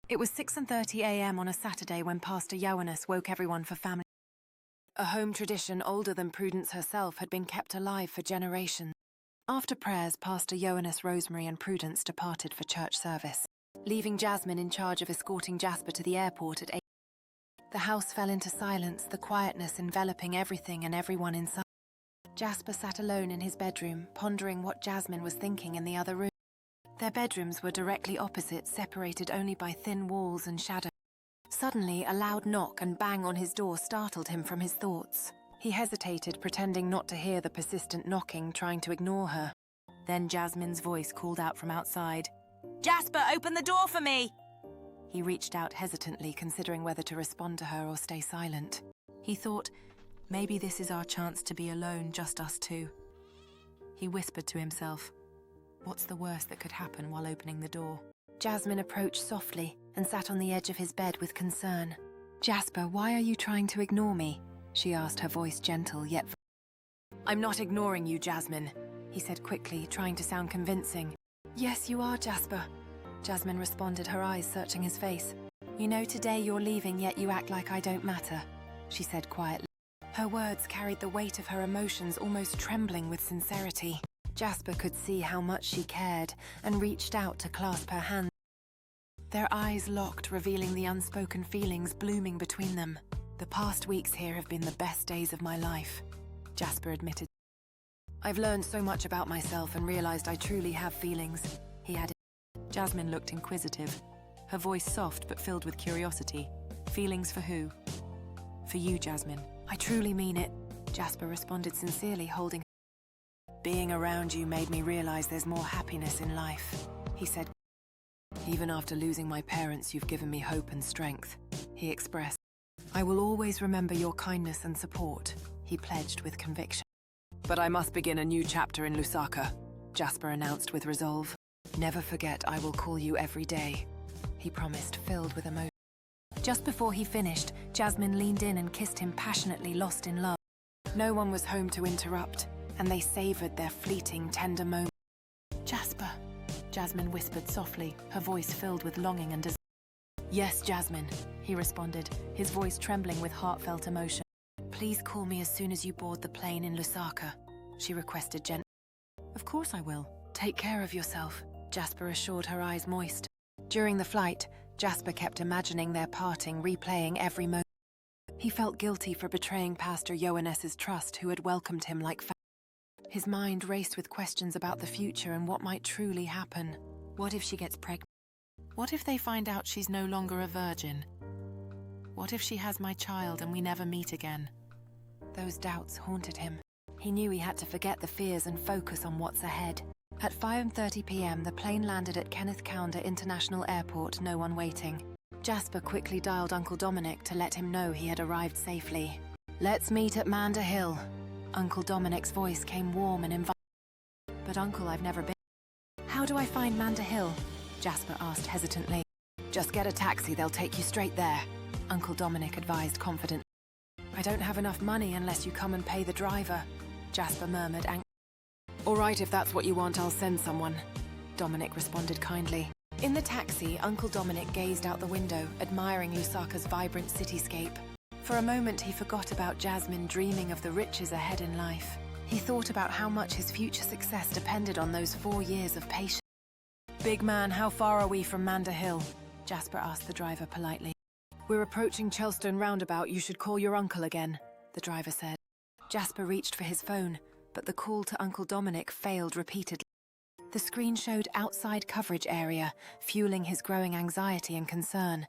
It was 6:30 a.m. on a Saturday when Pastor Ioannis woke everyone for family. A home tradition older than Prudence herself had been kept alive for generations. After prayers, Pastor Ioannis, Rosemary and Prudence departed for church service, leaving Jasmine in charge of escorting Jasper to the airport at 8. The house fell into silence, the quietness enveloping everything and everyone inside. Jasper sat alone in his bedroom, pondering what Jasmine was thinking in the other room. Their bedrooms were directly opposite, separated only by thin walls and shadows. Suddenly, a loud knock and bang on his door startled him from his thoughts. He hesitated, pretending not to hear the persistent knocking, trying to ignore her. Then Jasmine's voice called out from outside. "Jasper, open the door for me!" He reached out hesitantly, considering whether to respond to her or stay silent. He thought, maybe this is our chance to be alone, just us two. He whispered to himself, what's the worst that could happen while opening the door? Jasmine approached softly and sat on the edge of his bed with concern. "Jasper, why are you trying to ignore me?" she asked, her voice gentle yet... "I'm not ignoring you, Jasmine," he said quickly, trying to sound convincing. "Yes, you are, Jasper," Jasmine responded, her eyes searching his face. "You know today you're leaving, yet you act like I don't matter," she said quietly. Her words carried the weight of her emotions, almost trembling with sincerity. Jasper could see how much she cared and reached out to clasp her hand. Their eyes locked, revealing the unspoken feelings blooming between them. "The past weeks here have been the best days of my life," Jasper admitted. "I've learned so much about myself and realized I truly have feelings," he added. Jasmine looked inquisitive, her voice soft but filled with curiosity. "Feelings for who?" "For you, Jasmine." "I truly mean it," Jasper responded sincerely, holding her. "Being around you made me realize there's more happiness in life," he said. "Even after losing my parents, you've given me hope and strength," he expressed. "I will always remember your kindness and support," he pledged with conviction. "But I must begin a new chapter in Lusaka," Jasper announced with resolve. "Never forget I will call you every day," he promised, filled with emotion. Just before he finished, Jasmine leaned in and kissed him passionately, lost in love. No one was home to interrupt, and they savored their fleeting, tender moment. "Jasper," Jasmine whispered softly, her voice filled with longing and desire. "Yes, Jasmine," he responded, his voice trembling with heartfelt emotion. "Please call me as soon as you board the plane in Lusaka," she requested gently. "Of course I will. Take care of yourself," Jasper assured, her eyes moist. During the flight, Jasper kept imagining their parting, replaying every moment. He felt guilty for betraying Pastor Ioannis's trust, who had welcomed him like family. His mind raced with questions about the future and what might truly happen. What if she gets pregnant? What if they find out she's no longer a virgin? What if she has my child and we never meet again? Those doubts haunted him. He knew he had to forget the fears and focus on what's ahead. At 5:30 p.m, the plane landed at Kenneth Kaunda International Airport, no one waiting. Jasper quickly dialed Uncle Dominic to let him know he had arrived safely. "Let's meet at Manda Hill." Uncle Dominic's voice came warm and inviting. "But Uncle, I've never been." "How do I find Manda Hill?" Jasper asked hesitantly. "Just get a taxi, they'll take you straight there," Uncle Dominic advised confidently. "I don't have enough money unless you come and pay the driver," Jasper murmured anxiously. "All right, if that's what you want, I'll send someone," Dominic responded kindly. In the taxi, Uncle Dominic gazed out the window, admiring Lusaka's vibrant cityscape. For a moment, he forgot about Jasmine, dreaming of the riches ahead in life. He thought about how much his future success depended on those 4 years of patience. "Big man, how far are we from Manda Hill?" Jasper asked the driver politely. "We're approaching Chelstone roundabout. You should call your uncle again," the driver said. Jasper reached for his phone, but the call to Uncle Dominic failed repeatedly. The screen showed outside coverage area, fueling his growing anxiety and concern.